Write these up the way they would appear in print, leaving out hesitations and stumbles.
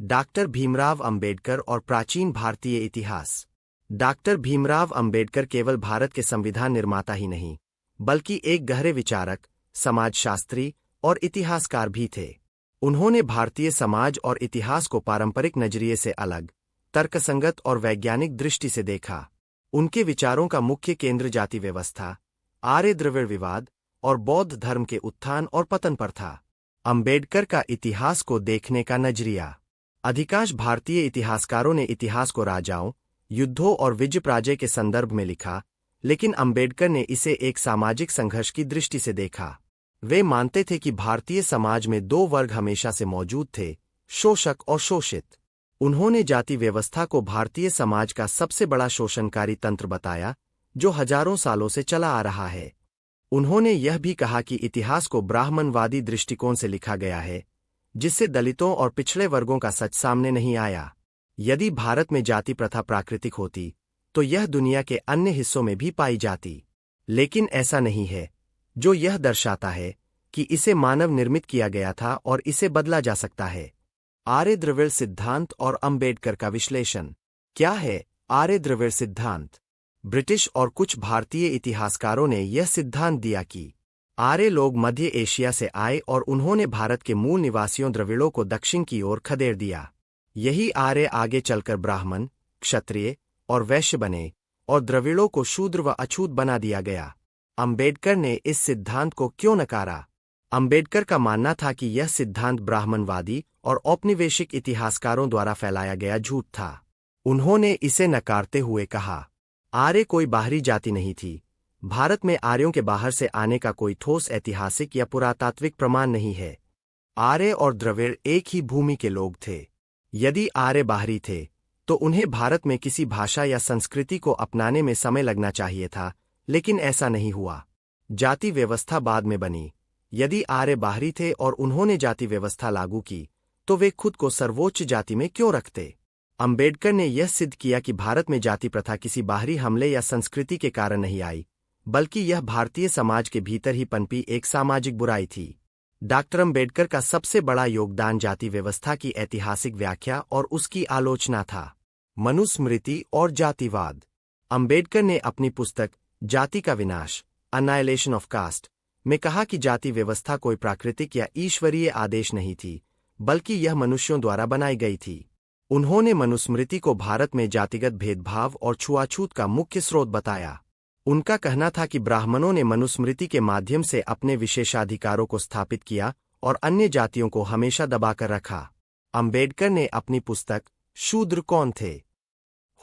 Doctor Bhimrao Ambedkar और प्राचीन भारतीय इतिहास। डॉक्टर भीमराव अंबेडकर केवल भारत के संविधान निर्माता ही नहीं, बल्कि एक गहरे विचारक, समाजशास्त्री और इतिहासकार भी थे। उन्होंने भारतीय समाज और इतिहास को पारंपरिक नजरिए से अलग, तर्कसंगत और वैज्ञानिक दृष्टि से देखा। उनके विचारों का मुख्य केंद्र जाति व्यवस्था, आर्य द्रविड़ विवाद और बौद्ध धर्म के उत्थान और पतन पर था। अंबेडकर का इतिहास को देखने का नजरिया। अधिकांश भारतीय इतिहासकारों ने इतिहास को राजाओं, युद्धों और विजय-पराजय के संदर्भ में लिखा, लेकिन अंबेडकर ने इसे एक सामाजिक संघर्ष की दृष्टि से देखा। वे मानते थे कि भारतीय समाज में दो वर्ग हमेशा से मौजूद थे, शोषक और शोषित। उन्होंने जाति व्यवस्था को भारतीय समाज का सबसे बड़ा शोषणकारी तंत्र बताया, जो हजारों सालों से चला आ रहा है। उन्होंने यह भी कहा कि इतिहास को ब्राह्मणवादी दृष्टिकोण से लिखा गया है, जिससे दलितों और पिछड़े वर्गों का सच सामने नहीं आया। यदि भारत में जाति प्रथा प्राकृतिक होती, तो यह दुनिया के अन्य हिस्सों में भी पाई जाती। लेकिन ऐसा नहीं है, जो यह दर्शाता है कि इसे मानव निर्मित किया गया था और इसे बदला जा सकता है। आर्य द्रविड़ सिद्धांत और अंबेडकर का विश्लेषण। क्या है आर्य द्रविड़ सिद्धांत? ब्रिटिश और कुछ भारतीय इतिहासकारों ने यह सिद्धांत दिया कि आर्य लोग मध्य एशिया से आए और उन्होंने भारत के मूल निवासियों द्रविड़ों को दक्षिण की ओर खदेड़ दिया। यही आर्य आगे चलकर ब्राह्मण, क्षत्रिय और वैश्य बने और द्रविड़ों को शूद्र व अछूत बना दिया गया। अंबेडकर ने इस सिद्धांत को क्यों नकारा? अंबेडकर का मानना था कि यह सिद्धांत ब्राह्मणवादी और औपनिवेशिक इतिहासकारों द्वारा फैलाया गया झूठ था। उन्होंने इसे नकारते हुए कहा, आर्य कोई बाहरी जाति नहीं थी। भारत में आर्यों के बाहर से आने का कोई ठोस ऐतिहासिक या पुरातात्विक प्रमाण नहीं है। आर्य और द्रविड़ एक ही भूमि के लोग थे। यदि आर्य बाहरी थे, तो उन्हें भारत में किसी भाषा या संस्कृति को अपनाने में समय लगना चाहिए था, लेकिन ऐसा नहीं हुआ। जाति व्यवस्था बाद में बनी। यदि आर्य बाहरी थे और उन्होंने जाति व्यवस्था लागू की, तो वे खुद को सर्वोच्च जाति में क्यों रखते? अंबेडकर ने यह सिद्ध किया कि भारत में जाति प्रथा किसी बाहरी हमले या संस्कृति के कारण नहीं आई, बल्कि यह भारतीय समाज के भीतर ही पनपी एक सामाजिक बुराई थी। डॉक्टर अंबेडकर का सबसे बड़ा योगदान जाति व्यवस्था की ऐतिहासिक व्याख्या और उसकी आलोचना था। मनुस्मृति और जातिवाद। अंबेडकर ने अपनी पुस्तक जाति का विनाश, अनाइलेशन ऑफ कास्ट, में कहा कि जाति व्यवस्था कोई प्राकृतिक या ईश्वरीय आदेश नहीं थी, बल्कि यह मनुष्यों द्वारा बनाई गई थी। उन्होंने मनुस्मृति को भारत में जातिगत भेदभाव और छुआछूत का मुख्य स्रोत बताया। उनका कहना था कि ब्राह्मणों ने मनुस्मृति के माध्यम से अपने विशेषाधिकारों को स्थापित किया और अन्य जातियों को हमेशा दबाकर रखा। अंबेडकर ने अपनी पुस्तक शूद्र कौन थे,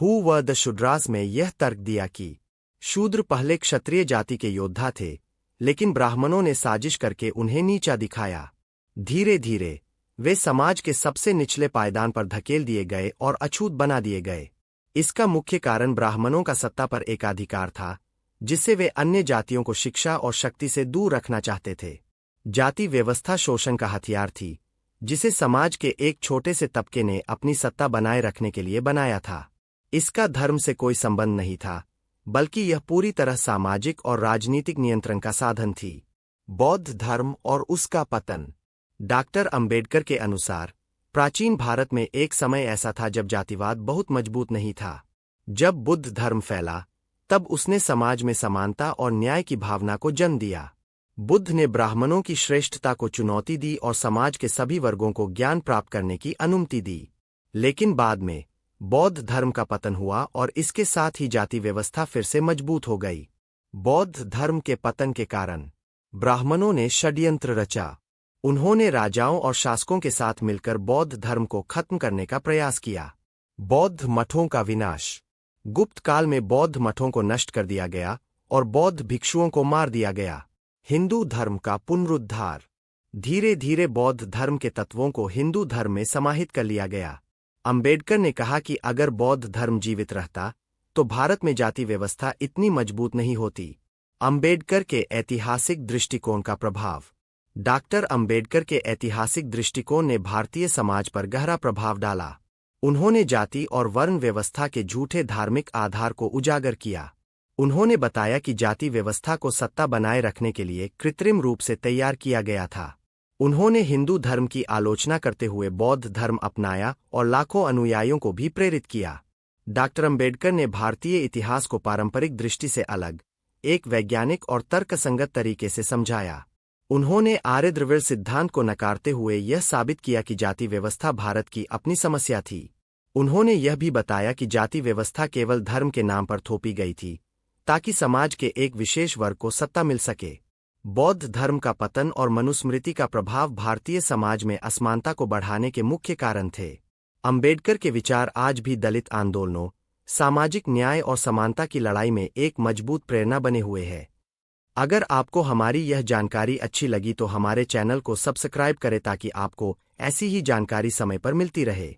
हु वर द शूद्रास, में यह तर्क दिया कि शूद्र पहले क्षत्रिय जाति के योद्धा थे, लेकिन ब्राह्मणों ने साजिश करके उन्हें नीचा दिखाया। धीरे धीरे वे समाज के सबसे निचले पायदान पर धकेल दिए गए और अछूत बना दिए गए। इसका मुख्य कारण ब्राह्मणों का सत्ता पर एकाधिकार था, जिससे वे अन्य जातियों को शिक्षा और शक्ति से दूर रखना चाहते थे। जाति व्यवस्था शोषण का हथियार थी, जिसे समाज के एक छोटे से तबके ने अपनी सत्ता बनाए रखने के लिए बनाया था। इसका धर्म से कोई संबंध नहीं था, बल्कि यह पूरी तरह सामाजिक और राजनीतिक नियंत्रण का साधन थी। बौद्ध धर्म और उसका पतन। डॉक्टर अंबेडकर के अनुसार प्राचीन भारत में एक समय ऐसा था जब जातिवाद बहुत मजबूत नहीं था। जब बुद्ध धर्म फैला, तब उसने समाज में समानता और न्याय की भावना को जन्म दिया। बुद्ध ने ब्राह्मणों की श्रेष्ठता को चुनौती दी और समाज के सभी वर्गों को ज्ञान प्राप्त करने की अनुमति दी। लेकिन बाद में बौद्ध धर्म का पतन हुआ और इसके साथ ही जाति व्यवस्था फिर से मजबूत हो गई। बौद्ध धर्म के पतन के कारण ब्राह्मणों ने षड्यंत्र रचा। उन्होंने राजाओं और शासकों के साथ मिलकर बौद्ध धर्म को खत्म करने का प्रयास किया। बौद्ध मठों का विनाश। गुप्त काल में बौद्ध मठों को नष्ट कर दिया गया और बौद्ध भिक्षुओं को मार दिया गया। हिंदू धर्म का पुनरुद्धार। धीरे धीरे बौद्ध धर्म के तत्वों को हिंदू धर्म में समाहित कर लिया गया। अंबेडकर ने कहा कि अगर बौद्ध धर्म जीवित रहता, तो भारत में जाति व्यवस्था इतनी मजबूत नहीं होती। अंबेडकर के ऐतिहासिक दृष्टिकोण का प्रभाव। डॉक्टर अंबेडकर के ऐतिहासिक दृष्टिकोण ने भारतीय समाज पर गहरा प्रभाव डाला। उन्होंने जाति और वर्ण व्यवस्था के झूठे धार्मिक आधार को उजागर किया। उन्होंने बताया कि जाति व्यवस्था को सत्ता बनाए रखने के लिए कृत्रिम रूप से तैयार किया गया था। उन्होंने हिंदू धर्म की आलोचना करते हुए बौद्ध धर्म अपनाया और लाखों अनुयायियों को भी प्रेरित किया। डॉक्टर अंबेडकर ने भारतीय इतिहास को पारंपरिक दृष्टि से अलग, एक वैज्ञानिक और तर्कसंगत तरीके से समझाया। उन्होंने आर्य द्रविड़ सिद्धांत को नकारते हुए यह साबित किया कि जाति व्यवस्था भारत की अपनी समस्या थी। उन्होंने यह भी बताया कि जाति व्यवस्था केवल धर्म के नाम पर थोपी गई थी ताकि समाज के एक विशेष वर्ग को सत्ता मिल सके। बौद्ध धर्म का पतन और मनुस्मृति का प्रभाव भारतीय समाज में असमानता को बढ़ाने के मुख्य कारण थे। अंबेडकर के विचार आज भी दलित आंदोलनों, सामाजिक न्याय और समानता की लड़ाई में एक मजबूत प्रेरणा बने हुए हैं। अगर आपको हमारी यह जानकारी अच्छी लगी तो हमारे चैनल को सब्सक्राइब करें ताकि आपको ऐसी ही जानकारी समय पर मिलती रहे।